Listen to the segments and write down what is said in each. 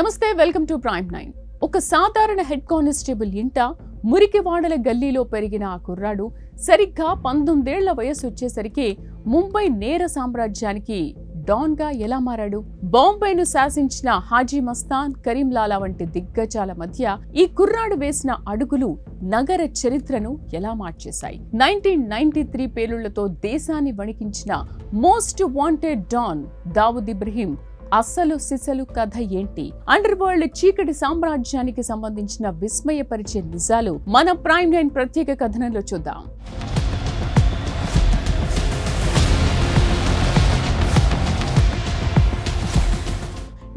నమస్తే, welcome to prime 9. ఒక సాధారణ హెడ్ కానిస్టేబుల్ ఇంట మురికివాడల గల్లీలో పెరిగిన ఆ కుర్రాడు సరిగ్గా 19 ఏళ్ల వయసు వచ్చేసరికి ముంబై నేర సామ్రాజ్యానికి డాన్ గా ఎలా మారాడు? బాంబేను శాసించిన హాజీ మస్తాన్, కరీంలాలా వంటి దిగ్గజాల మధ్య ఈ కుర్రాడు వేసిన అడుగులు నగర చరిత్రను ఎలా మార్చేశాయి? 1993 పేలుళ్లతో దేశాన్ని వణికించిన most wanted don Dawood Ibrahim అసలు సిసలు కథ ఏంటి? అండర్ వరల్డ్ చీకటి సామ్రాజ్యానికి సంబంధించిన విస్మయపరిచే నిజాలు మన ప్రైమ్ 9 ప్రత్యేక కథనంలో చూద్దాం.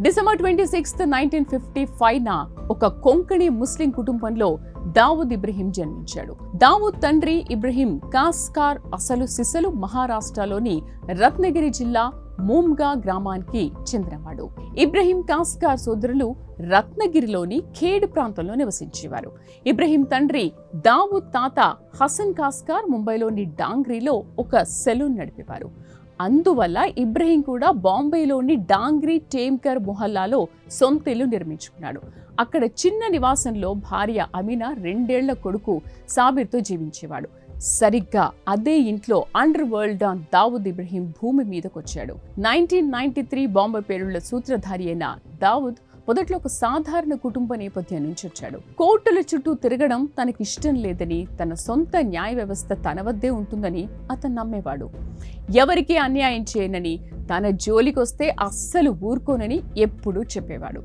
డిసెంబర్ 26, 1955న ఒక కొంకణి ముస్లిం కుటుంబంలో దావుద్ ఇబ్రహీం జన్మించాడు. దావుద్ తండ్రి ఇబ్రహీం కాస్కార్ అసలు సిసలు మహారాష్ట్రలోని రత్నగిరి జిల్లా మూమ్గా గ్రామానికి చెందినవాడు. ఇబ్రహీం కాస్కార్ సోదరులు రత్నగిరిలోని ఖేడ్ ప్రాంతంలో నివసించేవారు. ఇబ్రహీం తండ్రి దావుద్ తాత హసన్ కాస్కార్ ముంబైలోని డాంగ్రీలో ఒక సెలూన్ నడిపేవారు. అందువల్ల ఇబ్రహీం కూడా బాంబేలోని డాంగ్రీ టేమ్కర్ మొహల్లాలో సొంత ఇల్లు నిర్మించుకున్నాడు. అక్కడ చిన్న నివాసంలో భార్య అమీనా, 2 ఏళ్ల కొడుకు సాబిర్తో జీవించేవాడు. సరిగ్గా అదే ఇంట్లో underworld don Dawood Ibrahim భూమి మీదకొచ్చాడు. 1993 బాంబే పేలుళ్ల సూత్రధారి అయిన దావుద్ మొదట్లో ఒక సాధారణ కుటుంబ నేపథ్యం నుంచి వచ్చాడు. కోర్టుల చుట్టూ తిరగడం తనకిష్టం లేదని, తన సొంత న్యాయ వ్యవస్థ తన వద్దే ఉంటుందని అతను నమ్మేవాడు. ఎవరికీ అన్యాయం చేయనని, తన జోలికొస్తే అస్సలు ఊరుకోనని ఎప్పుడూ చెప్పేవాడు.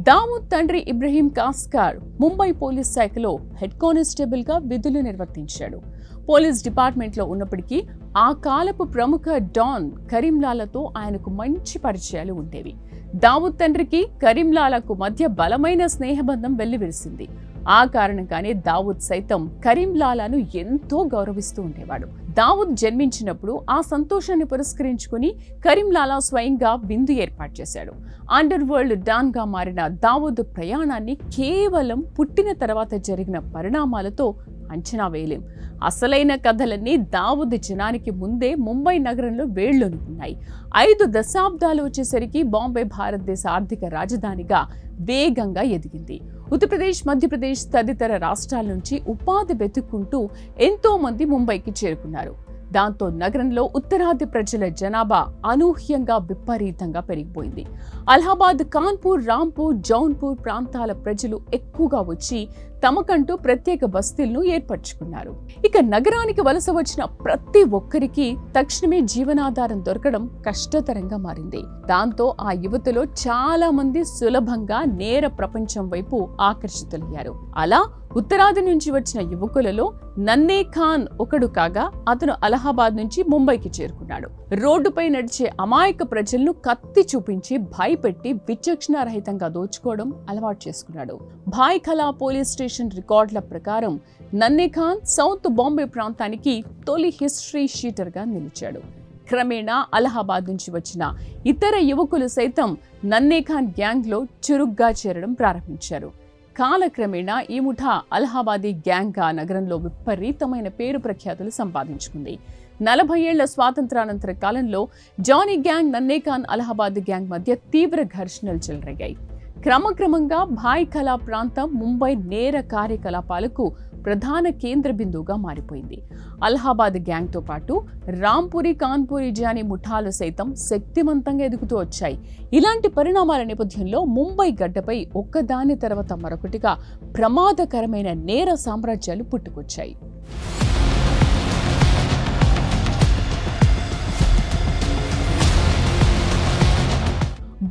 దావుద్ తండ్రి ఇబ్రహీం కాస్కార్ ముంబై పోలీస్ శాఖలో హెడ్ కానిస్టేబుల్ గా విధులు నిర్వర్తించాడు. పోలీస్ డిపార్ట్మెంట్లో ఉన్నప్పటికీ ఆ కాలపు ప్రముఖ డాన్ కరీంలాలాతో ఆయనకు మంచి పరిచయాలు ఉండేవి. దావుద్ తండ్రికి కరీంలాలాకు మధ్య బలమైన స్నేహబంధం వెల్లివిరిసింది. ఆ కారణంగానే దావుద్ సైతం కరీంలాలాను ఎంతో గౌరవిస్తూ ఉండేవాడు. దావుద్ జన్మించినప్పుడు ఆ సంతోషాన్ని పురస్కరించుకుని కరీంలాలా స్వయంగా విందు ఏర్పాటు చేశాడు. అండర్ వరల్డ్ డాన్ గా మారిన దావుద్ ప్రయాణాన్ని కేవలం పుట్టిన తర్వాత జరిగిన పరిణామాలతో అంచనా వేయలేం. అసలైన కథలన్నీ దావుద్ జనానికి ముందే ముంబై నగరంలో వేళ్లొనుకున్నాయి. 5 దశాబ్దాలు వచ్చేసరికి బాంబే భారతదేశ ఆర్థిక రాజధానిగా వేగంగా ఎదిగింది. ఉత్తరప్రదేశ్, మధ్యప్రదేశ్ తదితర రాష్ట్రాల నుంచి ఉపాధి వెతుక్కుంటూ ఎంతో మంది ముంబైకి చేరుకున్నారు. దాంతో నగరంలో ఉత్తరాది ప్రజల జనాభా అనూహ్యంగా విపరీతంగా పెరిగిపోయింది. అలహాబాద్, కాన్పూర్, రాంపూర్, జౌన్పూర్ ప్రాంతాల ప్రజలు ఎక్కువగా వచ్చి తమకంటూ ప్రత్యేక బస్తీలను ఏర్పరచుకున్నారు. ఇక నగరానికి వలస వచ్చిన ప్రతి ఒక్కరికి తక్షణమే జీవనాధారం దొరకడం కష్టతరంగా మారింది. దాంతో ఆ యువతలో చాలా మంది సులభంగా నేర ప్రపంచం వైపు ఆకర్షితులయ్యారు. అలా ఉత్తరాది నుంచి వచ్చిన యువకులలో నన్నే ఖాన్ ఒకడు కాగా, అతను అలహాబాద్ నుంచి ముంబైకి చేరుకున్నాడు. రోడ్డుపై నడిచే అమాయక ప్రజలను కత్తి చూపించి భయపెట్టి విచక్షణారహితంగా దోచుకోవడం అలవాటు చేసుకున్నాడు. భాయ్ఖలా పోలీస్ స్టేషన్ రికార్డుల ప్రకారం నన్నే ఖాన్ సౌత్ బాంబే ప్రాంతానికి తొలి హిస్టరీ షీటర్ గా నిలిచాడు. క్రమేణా అలహాబాద్ నుంచి వచ్చిన ఇతర యువకులు సైతం నన్నే ఖాన్ గ్యాంగ్ లో చురుగ్గా చేరడం ప్రారంభించారు. కాలక్రమేణా ఈ ముఠా అలహాబాదీ గ్యాంగ్ గా నగరంలో విపరీతమైన పేరు ప్రఖ్యాతులు సంపాదించుకుంది. 40 ఏళ్ల స్వాతంత్రానంతర కాలంలో జానీ గ్యాంగ్, నన్నే ఖాన్, అలహాబాద్ గ్యాంగ్ మధ్య తీవ్ర ఘర్షణలు చెలరేగాయి. క్రమక్రమంగా భాయ్ఖలా ప్రాంతం ముంబై నేర కార్యకలాపాలకు ప్రధాన కేంద్ర బిందువుగా మారిపోయింది. అలహాబాద్ గ్యాంగ్తో పాటు రాంపురి, కాన్పూరి జానీ ముఠాలు సైతం శక్తివంతంగా ఎదుగుతూ వచ్చాయి. ఇలాంటి పరిణామాల నేపథ్యంలో ముంబై గడ్డపై ఒక్కదాని తర్వాత మరొకటిగా ప్రమాదకరమైన నేర సామ్రాజ్యాలు పుట్టుకొచ్చాయి.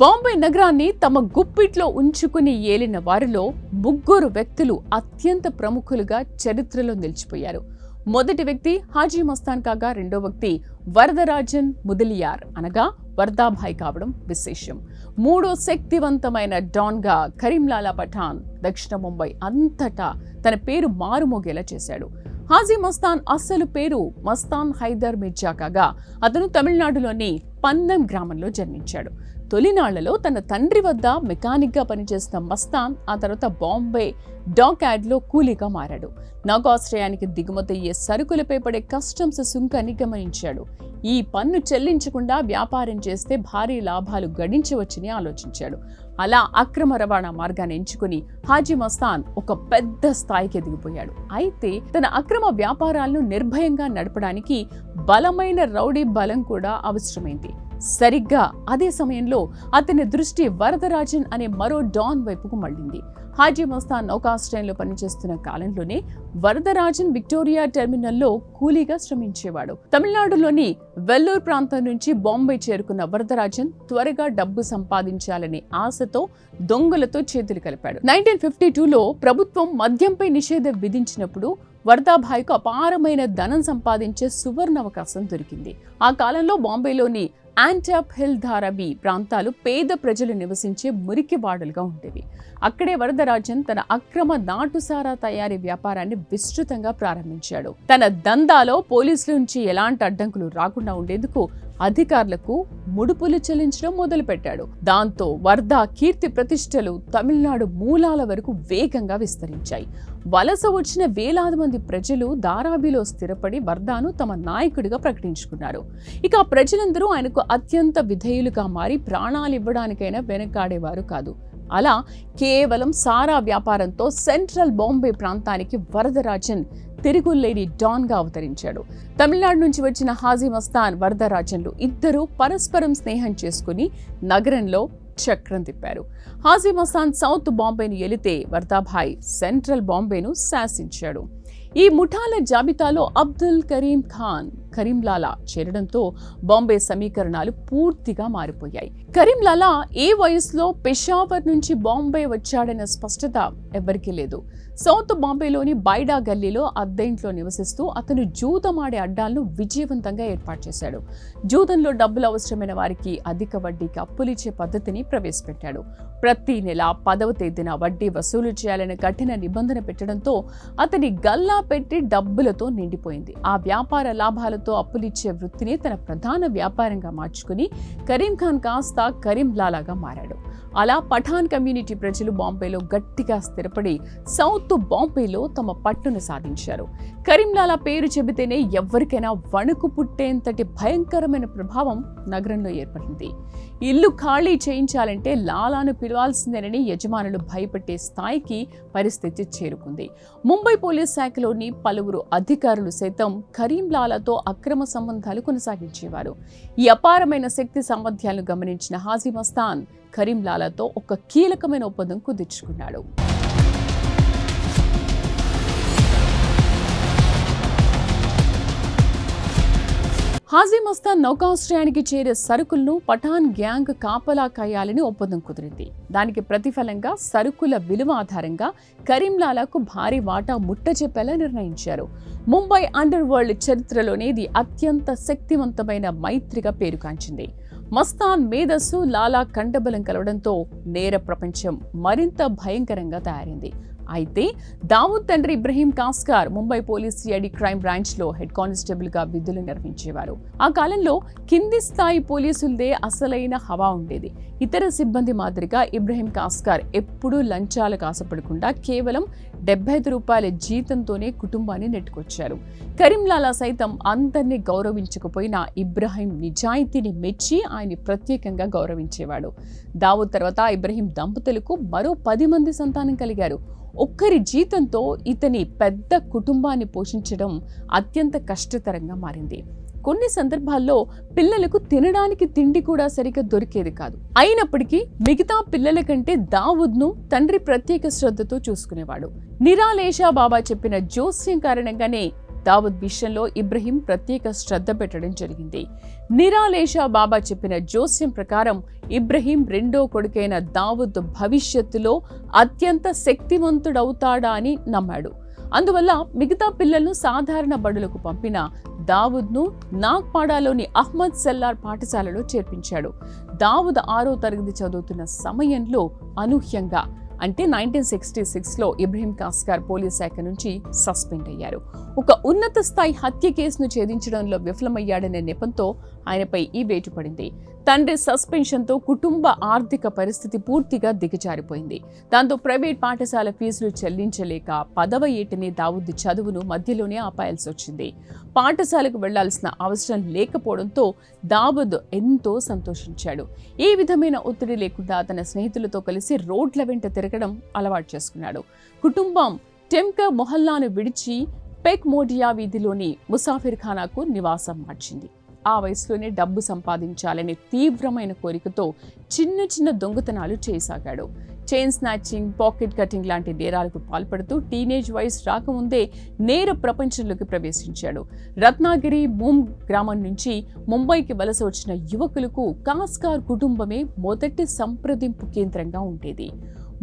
బాంబే నగరాన్ని తమ గుప్పిట్లో ఉంచుకుని ఏలిన వారిలో 3 వ్యక్తులు అత్యంత ప్రముఖులుగా చరిత్రలో నిలిచిపోయారు. మొదటి వ్యక్తి హాజీ మస్తాన్ కాగా, రెండో వ్యక్తి వరదరాజన్ ముదలియార్ అనగా వర్దాభాయ్ కావడం విశేషం. మూడో శక్తివంతమైన డాన్ గా కరీంలాలా పఠాన్ దక్షిణ ముంబై అంతటా తన పేరు మారుమోగేలా చేశాడు. హాజీ మస్తాన్ అసలు పేరు మస్తాన్ హైదర్ మిర్జా కాగా, అతను తమిళనాడులోని పన్నం గ్రామంలో జన్మించాడు. తొలినాళ్లలో తన తండ్రి వద్ద మెకానిక్గా పనిచేసిన మస్తాన్ ఆ తర్వాత బాంబే డాక్ యార్డ్లో కూలీగా మారాడు. నౌకాశ్రయానికి దిగుమతయ్యే సరుకులపై పడే కస్టమ్స్ సుంకాన్ని గమనించాడు. ఈ పన్ను చెల్లించకుండా వ్యాపారం చేస్తే భారీ లాభాలు గడించవచ్చని ఆలోచించాడు. అలా అక్రమ రవాణా మార్గాన్ని ఎంచుకుని హాజీ మస్తాన్ ఒక పెద్ద స్థాయికి ఎదిగిపోయాడు. అయితే తన అక్రమ వ్యాపారాలను నిర్భయంగా నడపడానికి బలమైన రౌడీ బలం కూడా అవసరమైంది. సరిగ్గా అదే సమయంలో అతని దృష్టి వరదరాజన్ అనే మరో డాన్ వైపుకు మళ్లింది. హాజీ మస్తాన్ నౌకాశ్రయంలో పనిచేస్తున్న కాలంలోనే వరదరాజన్ విక్టోరియా టెర్మినల్లో కూలీగా శ్రమించేవాడు. తమిళనాడులోని వెల్లూర్ ప్రాంతం నుంచి బాంబే చేరుకున్న వరదరాజన్ త్వరగా డబ్బు సంపాదించాలనే ఆశతో దొంగలతో చేతులు కలిపాడు. 1952లో ప్రభుత్వం మద్యంపై నిషేధం విధించినప్పుడు వరదాభాయ్కు అపారమైన ధనం సంపాదించే సువర్ణ అవకాశం దొరికింది. ఆ కాలంలో బాంబేలోని యాంటాప్ హిల్ ధారావి ప్రాంతాలు పేద ప్రజలు నివసించే మురికి వాడలుగా ఉండేవి. అక్కడే వరదరాజన్ తన అక్రమ నాటుసారా తయారీ వ్యాపారాన్ని విస్తృతంగా ప్రారంభించాడు. తన దందాలో పోలీసుల నుంచి ఎలాంటి అడ్డంకులు రాకుండా ఉండేందుకు అధికారులకు ముడుపులు చెల్లించడం మొదలుపెట్టాడు. దాంతో వర్ధా కీర్తి ప్రతిష్టలు తమిళనాడు మూలాల వరకు వేగంగా విస్తరించాయి. వలస వచ్చిన వేలాది మంది ప్రజలు ధారావిలో స్థిరపడి వర్ధాను తమ నాయకుడిగా ప్రకటించుకున్నారు. ఇక ఆ ప్రజలందరూ ఆయనకు అత్యంత విధేయులుగా మారి ప్రాణాలు ఇవ్వడానికైనా వెనకాడేవారు కాదు. అలా కేవలం సారా వ్యాపారంతో సెంట్రల్ బాంబే ప్రాంతానికి వరదరాజన్ తిరుగులేని డాన్ గా అవతరించాడు. తమిళనాడు నుంచి వచ్చిన హాజీ మస్తాన్, వరదరాజన్లు ఇద్దరూ పరస్పరం స్నేహం చేసుకుని నగరంలో చక్రం తిప్పారు. హాజీ మస్తాన్ సౌత్ బాంబేను ఏలితే వరదాభాయ్ సెంట్రల్ బాంబేను శాసించాడు. ఈ ముఠాల జాబితాలో అబ్దుల్ కరీం ఖాన్, కరీంలాలా చేరడంతో బాంబే సమీకరణాలు పూర్తిగా మారిపోయాయి. కరీంలాలా ఏ వయసులో పెషావర్ నుంచి బాంబే వచ్చాడన్న స్పష్టత ఎవ్వరికీ లేదు. సౌత్ బాంబేలోని బైడా గల్లీలో అద్దె ఇంట్లో నివసిస్తూ అతను జూదమాడే అడ్డాలను విజయవంతంగా ఏర్పాటు చేశాడు. జూదంలో డబ్బులు అవసరమైన వారికి అధిక వడ్డీకి అప్పులిచ్చే పద్ధతిని ప్రవేశపెట్టాడు. ప్రతి నెల 10వ తేదీన వడ్డీ వసూలు చేయాలనే కఠిన నిబంధన పెట్టడంతో అతని గల్లా పెట్టి డబ్బులతో నిండిపోయింది. ఆ వ్యాపార లాభాలతో అప్పులిచ్చే వృత్తిని తన ప్రధాన వ్యాపారంగా మార్చుకుని కరీం ఖాన్ కాస్త కరీంలాలాగా మారాడు. అలా పఠాన్ కమ్యూనిటీ ప్రజలు బాంబేలో గట్టిగా స్థిరపడి సౌత్ బాంబేలో తమ పట్టును సాధించారు. కరీంలాలా పేరు చెబితేనే ఎవ్వరికైనా వణుకు పుట్టేంతటి భయంకరమైన ప్రభావం నగరంలో ఏర్పడింది. ఇల్లు ఖాళీ చేయించాలంటే లాలాను పిలవాల్సిందేనని యజమానులు భయపెట్టే స్థాయికి పరిస్థితి చేరుకుంది. ముంబై పోలీస్ శాఖలోని పలువురు అధికారులు సైతం కరీంలాలాతో అక్రమ సంబంధాలు కొనసాగించేవారు. ఈ అపారమైన శక్తి సామర్థ్యాలను గమనించిన హాజీ మస్తాన్ కరీంలాలాతో ఒక కీలకమైన ఒప్పందం కుదుర్చుకున్నాడు. హాజీ మస్తాన్ నౌకాశ్రయానికి చేరే సరుకులను పఠాన్ గ్యాంగ్ కాపలా కాయాలని ఒప్పందం కుదిరింది. దానికి ప్రతిఫలంగా సరుకుల విలువ ఆధారంగా కరీంలాలాకు భారీ వాటా ముట్టజెప్పేలా నిర్ణయించారు. ముంబై అండర్ వరల్డ్ చరిత్రలోనే ఇది అత్యంత శక్తివంతమైన మైత్రిగా పేరుగాంచింది. మస్తాన్ మేధస్సు, లాలా కండబలం కలవడంతో నేర ప్రపంచం మరింత భయంకరంగా తయారైంది. అయితే దావూద్ తండ్రి Ibrahim Kaskar Mumbai police CID crime branch లో హెడ్ కానిస్టేబుల్ గా విధులు నిర్వహించేవారు. ఆ కాలంలో కింది స్థాయి పోలీసులదే అసలైన హవా ఉండేది. ఇతర సిబ్బంది మాదిరిగా ఇబ్రహీం కాస్కార్ ఎప్పుడూ లంచాలకు ఆశపడకుండా కేవలం 75 రూపాయల జీతంతోనే కుటుంబాన్ని నెట్టుకొచ్చారు. కరీంలాలా సైతం అందరినీ గౌరవించకపోయినా ఇబ్రహీం నిజాయితీని మెచ్చి ఆయన్ని ప్రత్యేకంగా గౌరవించేవాడు. దావూద్ తర్వాత ఇబ్రహీం దంపతులకు మరో 10 మంది సంతానం కలిగారు. ఒక్కరి జీతంతో ఇతని పెద్ద కుటుంబాన్ని పోషించడం అత్యంత కష్టతరంగా మారింది. కొన్ని సందర్భాల్లో పిల్లలకు తినడానికి తిండి కూడా సరిగ్గా దొరికేది కాదు. అయినప్పటికీ మిగతా పిల్లల కంటే దావూద్ను తండ్రి ప్రత్యేక శ్రద్ధతో చూసుకునేవాడు. నిరాలేషా బాబా చెప్పిన జోస్యం కారణంగానే దావూద్ విషయంలో ఇబ్రహీం ప్రత్యేక శ్రద్ధ పెట్టడం జరిగింది. నిరాలేషా బాబా చెప్పిన జోస్యం ప్రకారం ఇబ్రహీం రెండో కొడుకైన దావూద్ భవిష్యత్తులో అత్యంత శక్తివంతుడవుతాడా అని నమ్మాడు. అందువల్ల మిగతా పిల్లలను సాధారణ బడులకు పంపిన దావూద్ను నాగ్పాడాలోని అహ్మద్ సెల్లార్ పాఠశాలలో చేర్పించాడు. దావూద్ 6వ తరగతి చదువుతున్న సమయంలో అనూహ్యంగా అంటే 1966లో ఇబ్రహీం కాస్కార్ పోలీస్ శాఖ నుంచి సస్పెండ్ అయ్యారు. ఒక ఉన్నత స్థాయి హత్య కేసును ఛేదించడంలో విఫలమయ్యాడనే నెపంతో ఆయనపై ఈ వేటు పడింది. తండ్రి సస్పెన్షన్తో కుటుంబ ఆర్థిక పరిస్థితి పూర్తిగా దిగజారిపోయింది. దాంతో ప్రైవేట్ పాఠశాల ఫీజులు చెల్లించలేక 10వ ఏటనే దావూద్ చదువును మధ్యలోనే ఆపాల్సి వచ్చింది. పాఠశాలకు వెళ్లాల్సిన అవసరం లేకపోవడంతో దావూద్ ఎంతో సంతోషించాడు. ఏ విధమైన ఒత్తిడి లేకుండా తన స్నేహితులతో కలిసి రోడ్ల వెంట తిరగడం అలవాటు చేసుకున్నాడు. కుటుంబం టెంకా మొహల్లాను విడిచి పెక్ మోడియా వీధిలోని ముసాఫిర్ ఖానాకు నివాసం మార్చింది. ఆ వయసులోనే డబ్బు సంపాదించాలనే తీవ్రమైన కోరికతో చిన్న చిన్న దొంగతనాలు చేయసాగాడు. చైన్ స్నాచింగ్, పాకెట్ కటింగ్ లాంటి నేరాలకు పాల్పడుతూ టీనేజ్ వయసు రాకముందే నేర ప్రపంచంలోకి ప్రవేశించాడు. రత్నాగిరి మూమ్ గ్రామం నుంచి ముంబైకి వలస వచ్చిన యువకులకు కాస్కార్ కుటుంబమే మొదటి సంప్రదింపు కేంద్రంగా ఉండేది.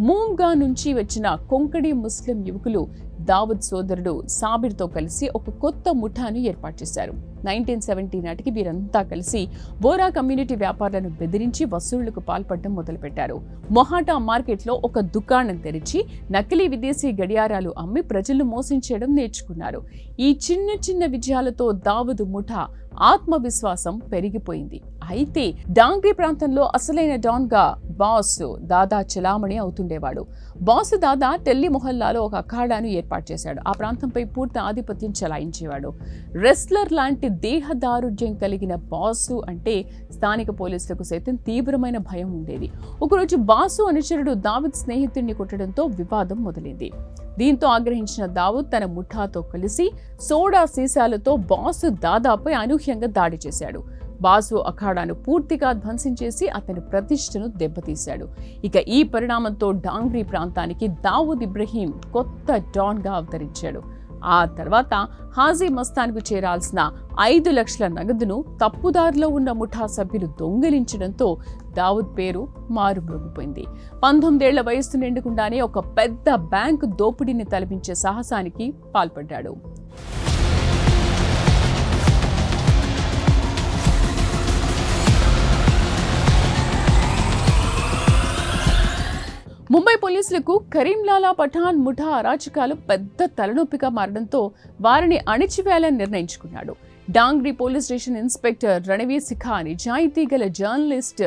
మూంగా నుంచి వచ్చిన కొంకణి ముస్లిం యువకులు దావూద్ సోదరుడు సాబిర్తో కలిసి ఒక కొత్త ముఠాను ఏర్పాటు చేశారు. 1970 నాటికి వీరంతా కలిసి బోరా కమ్యూనిటీ వ్యాపారులను బెదిరించి వసూళ్లకు పాల్పడడం మొదలుపెట్టారు. మొహాటా మార్కెట్లో ఒక దుకాణం తెరిచి నకిలీ విదేశీ గడియారాలు అమ్మి ప్రజలను మోసం చేయడం నేర్చుకున్నారు. ఈ చిన్న చిన్న విజయాలతో దావూద్ ముఠా ఆత్మవిశ్వాసం పెరిగిపోయింది. అయితే డాంగ్రీ ప్రాంతంలో అసలైన డాన్ గా బాస్ దాదా చలామణి అవుతుండేవాడు. బాస్ దాదా టెల్లి మొహల్లాలో ఒక అఖాడాను ఏర్పాటు చేశాడు. ఆ ప్రాంతంపై పూర్తి ఆధిపత్యం చెలాయించేవాడు. రెస్లర్ లాంటి దేహదారుఢ్యం కలిగిన బాసు అంటే స్థానిక పోలీసులకు సైతం తీవ్రమైన భయం ఉండేది. ఒకరోజు బాసు అనుచరుడు దావూద్ స్నేహితుడిని కొట్టడంతో వివాదం మొదలైంది. దీంతో ఆగ్రహించిన దావూద్ తన ముఠాతో కలిసి సోడా సీసాలతో బాసు దాదాపై అనూహ్యంగా దాడి చేశాడు. బాసు అఖాడాను పూర్తిగా ధ్వంసం చేసి అతని ప్రతిష్టను దెబ్బతీశాడు. ఇక ఈ పరిణామంతో డాంగ్రీ ప్రాంతానికి దావూద్ ఇబ్రహీం కొత్త డాన్గా అవతరించాడు. ఆ తర్వాత హాజీ మస్తాన్కు చేరాల్సిన 5 లక్షల నగదును తప్పుదారిలో ఉన్న ముఠా సభ్యులు దొంగిలించడంతో దావూద్ పేరు మారుమ్రోగిపోయింది. 19 ఏళ్ల వయస్సు నిండకుండానే ఒక పెద్ద బ్యాంకు దోపిడీని తలపించే సాహసానికి పాల్పడ్డాడు. ముంబై పోలీసులకు కరీంలాలా పఠాన్ ముఠా అరాచకాలు పెద్ద తలనొప్పిగా మారడంతో వారిని అణిచివేయాలని నిర్ణయించుకున్నాడు. డాంగ్రీ పోలీస్ స్టేషన్ ఇన్స్పెక్టర్ రణవీర్ సిఖా నిజాయితీ గల జర్నలిస్ట్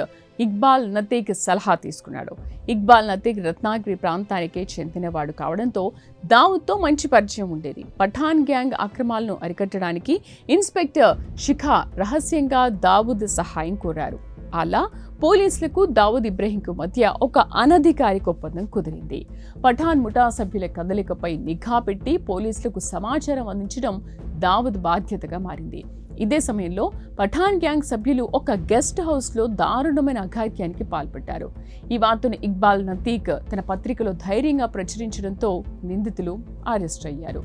ఇక్బాల్ నతీక్ సలహా తీసుకున్నాడు. ఇక్బాల్ నతీక్ రత్నాగిరి ప్రాంతానికే చెందినవాడు కావడంతో దావూద్తో మంచి పరిచయం ఉండేది. పఠాన్ గ్యాంగ్ అక్రమాలను అరికట్టడానికి ఇన్స్పెక్టర్ శిఖా రహస్యంగా దావూద్ సహాయం కోరారు. అలా పోలీసులకు దావూద్ ఇబ్రహీంకు మధ్య ఒక అనధికారిక ఒప్పందం కుదిరింది. పఠాన్ ముఠా సభ్యుల కదలికపై నిఘా పెట్టి పోలీసులకు సమాచారం అందించడం దావూద్ బాధ్యతగా మారింది. ఇదే సమయంలో పఠాన్ గ్యాంగ్ సభ్యులు ఒక గెస్ట్ హౌస్లో దారుణమైన అఘాయిత్యానికి పాల్పడ్డారు. ఈ వార్తను ఇక్బాల్ నతీక్ తన పత్రికలో ధైర్యంగా ప్రచురించడంతో నిందితులు అరెస్ట్ అయ్యారు.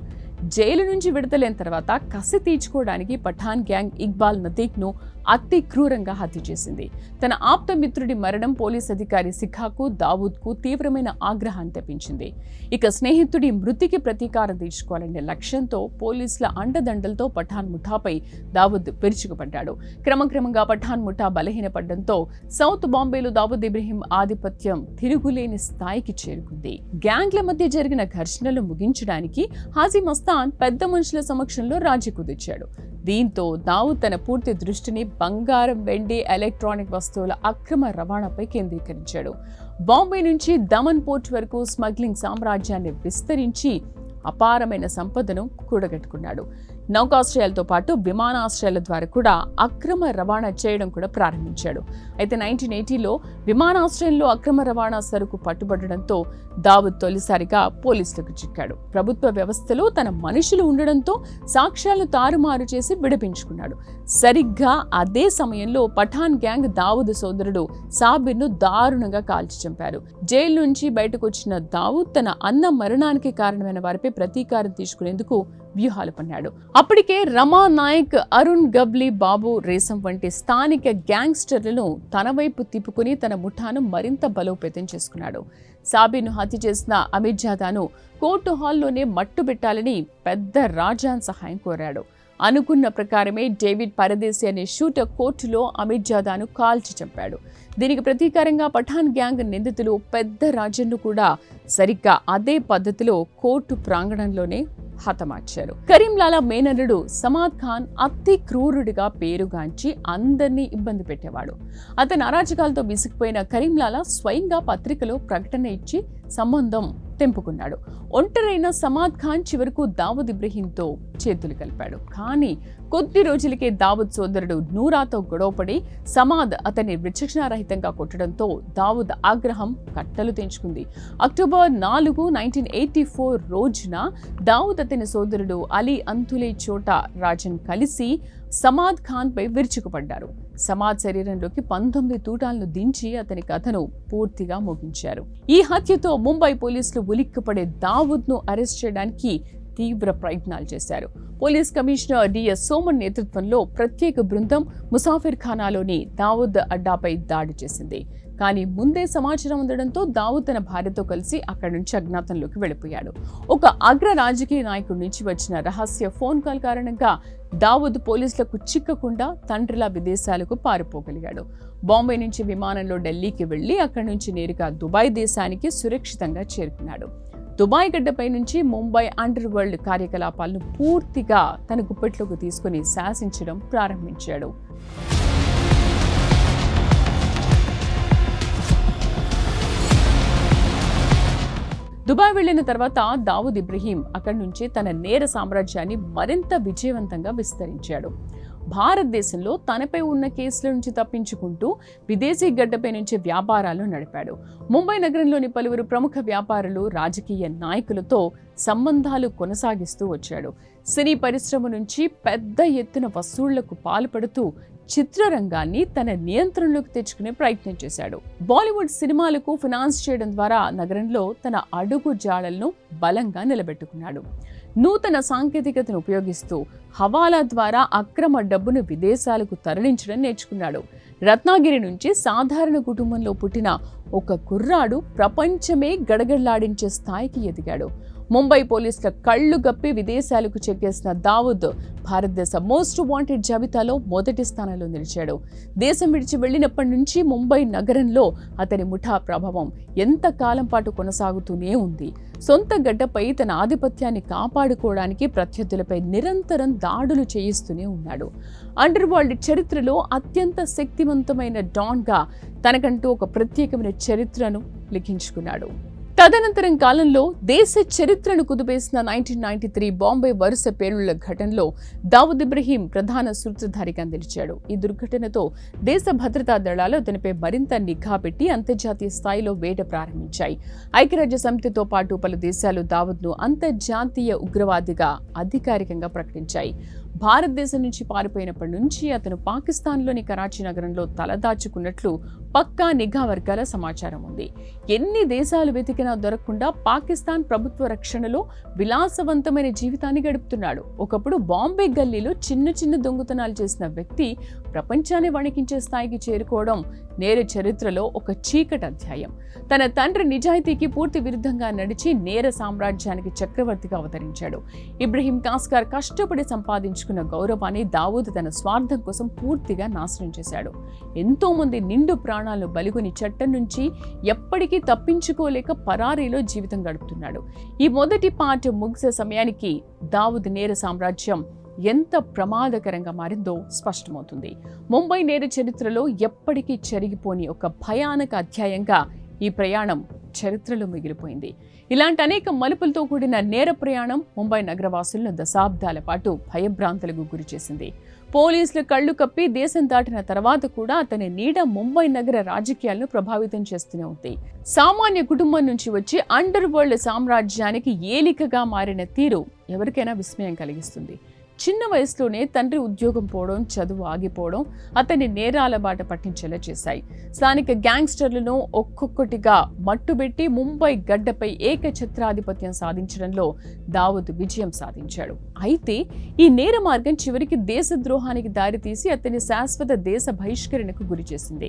జైలు నుంచి విడుదలైన తర్వాత కసి తీర్చుకోవడానికి పఠాన్ గ్యాంగ్ ఇక్బాల్ నతీక్ను అతి క్రూరంగా హత్య చేసింది. తన ఆప్త మిత్రుడి మరణం పోలీస్ అధికారి సిఖాకు, దావూద్కు తీవ్రమైన ఆగ్రహాన్ని తెప్పించింది. ఇక స్నేహితుడి మృతికి ప్రతీకారం తీర్చుకోవాలనే లక్ష్యంతో పోలీసుల అండదండలతో పఠాన్ ముఠాపై దావూద్ విరుచుకుపడ్డాడు. క్రమక్రమంగా పఠాన్ ముఠా బలహీనపడడంతో సౌత్ బాంబేలో దావూద్ ఇబ్రహీం ఆధిపత్యం తిరుగులేని స్థాయికి చేరుకుంది. గ్యాంగ్ల మధ్య జరిగిన ఘర్షణలు ముగించడానికి హాజీ మస్తాన్ పెద్ద మనుషుల సమక్షంలో రాజీ కుదిర్చాడు. దీంతో దావూద్ తన పూర్తి దృష్టిని బంగారం, వెండి, ఎలక్ట్రానిక్ వస్తువుల అక్రమ రవాణాపై కేంద్రీకరించాడు. బాంబే నుంచి దమన్ పోర్ట్ వరకు స్మగ్లింగ్ సామ్రాజ్యాన్ని విస్తరించి అపారమైన సంపదను కూడగట్టుకున్నాడు. నౌకాశ్రయాలతో పాటు విమానాశ్రయాల ద్వారా కూడా అక్రమ రవాణా చేయడం కూడా ప్రారంభించాడు. అయితే 1980లో విమానాశ్రయంలో అక్రమ రవాణా సరుకు పట్టుబడడంతో దావూద్ తొలిసారిగా పోలీసులకు చిక్కాడు. ప్రభుత్వ వ్యవస్థలో తన మనుషులు ఉండడంతో సాక్ష్యాలను తారుమారు చేసి విడిపించుకున్నాడు. సరిగ్గా అదే సమయంలో పఠాన్ గ్యాంగ్ దావూద్ సోదరుడు సాబిర్ను దారుణంగా కాల్చి చంపారు. జైలు నుంచి బయటకు వచ్చిన దావూద్ తన అన్న మరణానికి కారణమైన వారిపై ప్రతీకారం తీసుకునేందుకు వ్యూహాలు పన్నాడు. అప్పటికే రమా నాయక్, అరుణ్ గబ్లీ, బాబు రేసం వంటి స్థానిక గ్యాంగ్స్టర్లను తన వైపు తిప్పుకుని తన ముఠాను మరింత బలోపేతం చేసుకున్నాడు. సాబిర్ను హత్య చేసిన అమిత్ జాదాను కోర్టు హాల్లోనే మట్టుబెట్టాలని పెద్ద రాజాన్ సహాయం కోరాడు. అనుకున్న ప్రకారమే డేవిడ్ పరదేశి అనే షూటర్ కోర్టులో అమిత్ జాదాను కాల్చి చంపాడు. దీనికి ప్రతీకారంగా పఠాన్ గ్యాంగ్ నిందితులు పెద్ద రాజన్ను కూడా సరిగ్గా అదే పద్ధతిలో కోర్టు ప్రాంగణంలోనే హతమార్చారు. కరీంలాలా మేనల్లుడు సమాద్ ఖాన్ అతి క్రూరుడిగా పేరుగాంచి అందరినీ ఇబ్బంది పెట్టేవాడు. అతని అరాచకాలతో విసిగిపోయిన కరీంలాలా స్వయంగా పత్రికలో ప్రకటన ఇచ్చి సంబంధం తెంపుకున్నాడు. ఒంటరైన సమాద్ ఖాన్ చివరకు దావుద్ ఇబ్రహీంతో చేతులు కలిపాడు. కానీ కొద్ది రోజులకే దావుద్ సోదరుడు నూరాతో గొడవపడి సమాద్ అతన్ని విచక్షణారహితంగా కొట్టడంతో దావుద్ ఆగ్రహం కట్టలు తెంచుకుంది. అక్టోబర్ 4, 1984 రోజున దావుద్ అతని సోదరుడు అలీ అంతులే చోటా రాజన్ కలిసి సమాద్ ఖాన్ పై విరుచుకుపడ్డారు. సమాద్ శరీరంలోకి 19 తూటాలను దించి అతని కథను పూర్తిగా ముగించారు. ఈ హత్యతో ముంబై పోలీసులు ఉలిక్కిపడే దావుద్ ను అరెస్ట్ చేయడానికి తీవ్ర ప్రయత్నాలు చేశారు. పోలీస్ కమిషనర్ డిఎస్ సోమన్ నేతృత్వంలో ప్రత్యేక బృందం ముసాఫిర్ ఖానాలోని దావుద్ అడ్డాపై దాడి చేసింది. కానీ ముందే సమాచారం అందడంతో దావుద్ తన భార్యతో కలిసి అక్కడి నుంచి అజ్ఞాతంలోకి వెళ్లిపోయాడు. ఒక అగ్ర రాజకీయ నాయకుడి నుంచి వచ్చిన రహస్య ఫోన్ కాల్ కారణంగా దావుద్ పోలీసులకు చిక్కకుండా తండ్రిలా విదేశాలకు పారిపోగలిగాడు. బాంబే నుంచి విమానంలో ఢిల్లీకి వెళ్లి అక్కడి నుంచి నేరుగా దుబాయ్ దేశానికి సురక్షితంగా చేరుకున్నాడు. దుబాయ్ గడ్డపై నుంచి ముంబై అండర్ వరల్డ్ కార్యకలాపాలను పూర్తిగా తన గుప్పెట్లోకి తీసుకుని శాసించడం ప్రారంభించాడు. దుబాయ్ వెళ్లిన తర్వాత దావుద్ ఇబ్రహీం అక్కడి నుంచి తన నేర సామ్రాజ్యాన్ని మరింత విజయవంతంగా విస్తరించాడు. భారతదేశంలో తనపై ఉన్న కేసుల నుంచి తప్పించుకుంటూ విదేశీ గడ్డపై నుంచి వ్యాపారాలు నడిపాడు. ముంబై నగరంలోని పలువురు ప్రముఖ వ్యాపారులు, రాజకీయ నాయకులతో సంబంధాలు కొనసాగిస్తూ వచ్చాడు. సినీ పరిశ్రమ నుంచి పెద్ద ఎత్తున వసూళ్లకు పాల్పడుతూ చిత్రరంగాన్ని తన నియంత్రణలోకి తెచ్చుకునే ప్రయత్నం చేశాడు. బాలీవుడ్ సినిమాలకు ఫైనాన్స్ చేయడం ద్వారా నగరంలో తన అడుగు జాడలను బలంగా నిలబెట్టుకున్నాడు. నూతన సాంకేతికతను ఉపయోగిస్తూ హవాలా ద్వారా అక్రమ డబ్బును విదేశాలకు తరలించడం నేర్చుకున్నాడు. రత్నాగిరి నుంచి సాధారణ కుటుంబంలో పుట్టిన ఒక కుర్రాడు ప్రపంచమే గడగడలాడించే స్థాయికి ఎదిగాడు. ముంబై పోలీసుల కళ్లు గప్పి విదేశాలకు చెక్కేసిన దావుద్ భారతదేశ మోస్ట్ వాంటెడ్ జాబితాలో మొదటి స్థానంలో నిలిచాడు. దేశం విడిచి వెళ్లినప్పటి నుంచి ముంబై నగరంలో అతని ముఠా ప్రభావం ఎంత కాలం పాటు కొనసాగుతూనే ఉంది. సొంత గడ్డపై తన ఆధిపత్యాన్ని కాపాడుకోవడానికి ప్రత్యర్థులపై నిరంతరం దాడులు చేయిస్తూనే ఉన్నాడు. అండర్ వరల్డ్ చరిత్రలో అత్యంత శక్తివంతమైన డాన్గా తనకంటూ ఒక ప్రత్యేకమైన చరిత్రను లిఖించుకున్నాడు. తదనంతరం కాలంలో దేశ చరిత్రను కుదిపేసిన 1993 బాంబే వరుస పేలుళ్ల ఘటనలో దావుద్ ఇబ్రహీం ప్రధాన సూత్రధారిగా నిలిచాడు. ఈ దుర్ఘటనతో దేశ భద్రతా దళాలు అతనిపై మరింత నిఘా పెట్టి అంతర్జాతీయ స్థాయిలో వేట ప్రారంభించాయి. ఐక్యరాజ్య సమితితో పాటు పలు దేశాలు దావుద్ను అంతర్జాతీయ ఉగ్రవాదిగా అధికారికంగా ప్రకటించాయి. భారతదేశం నుంచి పారిపోయినప్పటి నుంచి అతను పాకిస్తాన్లోని కరాచీ నగరంలో తలదాచుకున్నట్లు పక్కా నిఘా వర్గాల సమాచారం ఉంది. ఎన్ని దేశాలు వెతికినా దొరకకుండా పాకిస్తాన్ ప్రభుత్వ రక్షణలో విలాసవంతమైన జీవితాన్ని గడుపుతున్నాడు. ఒకప్పుడు బాంబే గల్లీలో చిన్న చిన్న దొంగతనాలు చేసిన వ్యక్తి ప్రపంచాన్ని వణికించే స్థాయికి చేరుకోవడం నేర చరిత్రలో ఒక చీకటి అధ్యాయం. తన తండ్రి నిజాయితీకి పూర్తి విరుద్ధంగా నడిచి నేర సామ్రాజ్యానికి చక్రవర్తిగా అవతరించాడు. ఇబ్రహీం కాస్కార్ కష్టపడి సంపాదించుకున్న గౌరవాన్ని దావూద్ తన స్వార్థం కోసం పూర్తిగా నాశనం చేశాడు. ఎంతో మంది నిండు ప్రాణాలను బలిగొని చట్టం నుంచి ఎప్పటికీ తప్పించుకోలేక పరారీలో జీవితం గడుపుతున్నాడు. ఈ మొదటి పార్ట్ ముగిసే సమయానికి దావూద్ నేర సామ్రాజ్యం ఎంత ప్రమాదకరంగా మారిందో స్పష్టమవుతుంది. ముంబై నేర చరిత్రలో ఎప్పటికీ చెరిగిపోని ఒక భయానక అధ్యాయంగా ఈ ప్రయాణం చరిత్రలో మిగిలిపోయింది. ఇలాంటి అనేక మలుపులతో కూడిన నేర ప్రయాణం ముంబై నగరవాసులను దశాబ్దాల పాటు భయభ్రాంతులకు గురిచేసింది. పోలీసులు కళ్లు కప్పి దేశం దాటిన తర్వాత కూడా అతని నీడ ముంబై నగర రాజకీయాలను ప్రభావితం చేస్తూనే ఉంది. సామాన్య కుటుంబం నుంచి వచ్చి అండర్ వరల్డ్ సామ్రాజ్యానికి ఏలికగా మారిన తీరు ఎవరికైనా విస్మయం కలిగిస్తుంది. చిన్న వయసులోనే తండ్రి ఉద్యోగం పోవడం, చదువు ఆగిపోవడం అతన్ని నేరాల బాట పట్టించేలా చేశాయి. స్థానిక గ్యాంగ్స్టర్లను ఒక్కొక్కటిగా మట్టుబెట్టి ముంబై గడ్డపై ఏకఛత్రాధిపత్యం సాధించడంలో దావూద్ విజయం సాధించాడు. అయితే ఈ నేర మార్గం చివరికి దేశద్రోహానికి దారితీసి అతని శాశ్వత దేశ బహిష్కరణకు గురిచేసింది.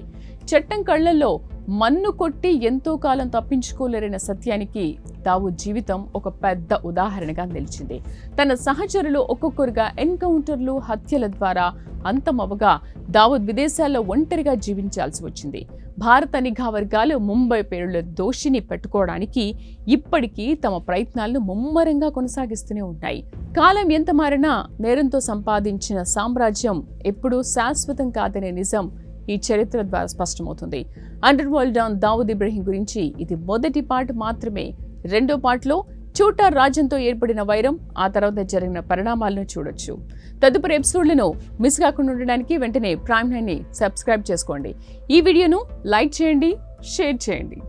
చట్టం కళ్లల్లో మన్ను కొట్టి ఎంతో కాలం తప్పించుకోలేరన్న సత్యానికి దావూద్ జీవితం ఒక పెద్ద ఉదాహరణగా నిలిచింది. తన సహచరులు ఒక్కొక్కరుగా ఎన్కౌంటర్లు, హత్యల ద్వారా అంతమవగా దావూద్ విదేశాల్లో ఒంటరిగా జీవించాల్సి వచ్చింది. భారత నిఘా వర్గాలు ముంబై పేరుల దోషిని పెట్టుకోవడానికి ఇప్పటికీ తమ ప్రయత్నాలను ముమ్మరంగా కొనసాగిస్తూనే ఉన్నాయి. కాలం ఎంత మారినా నేరంతో సంపాదించిన సామ్రాజ్యం ఎప్పుడూ శాశ్వతం కాదనే నిజం ఈ చరిత్ర ద్వారా స్పష్టమవుతుంది. Underworld don Dawood Ibrahim గురించి ఇది మొదటి పార్ట్ మాత్రమే. రెండో పార్ట్లో ఛోటా రాజన్తో ఏర్పడిన వైరం, ఆ తర్వాత జరిగిన పరిణామాలను చూడొచ్చు. తదుపరి ఎపిసోడ్లను మిస్ కాకుండా ఉండడానికి వెంటనే ప్రైమ్9ని సబ్స్క్రైబ్ చేసుకోండి. ఈ వీడియోను లైక్ చేయండి, షేర్ చేయండి.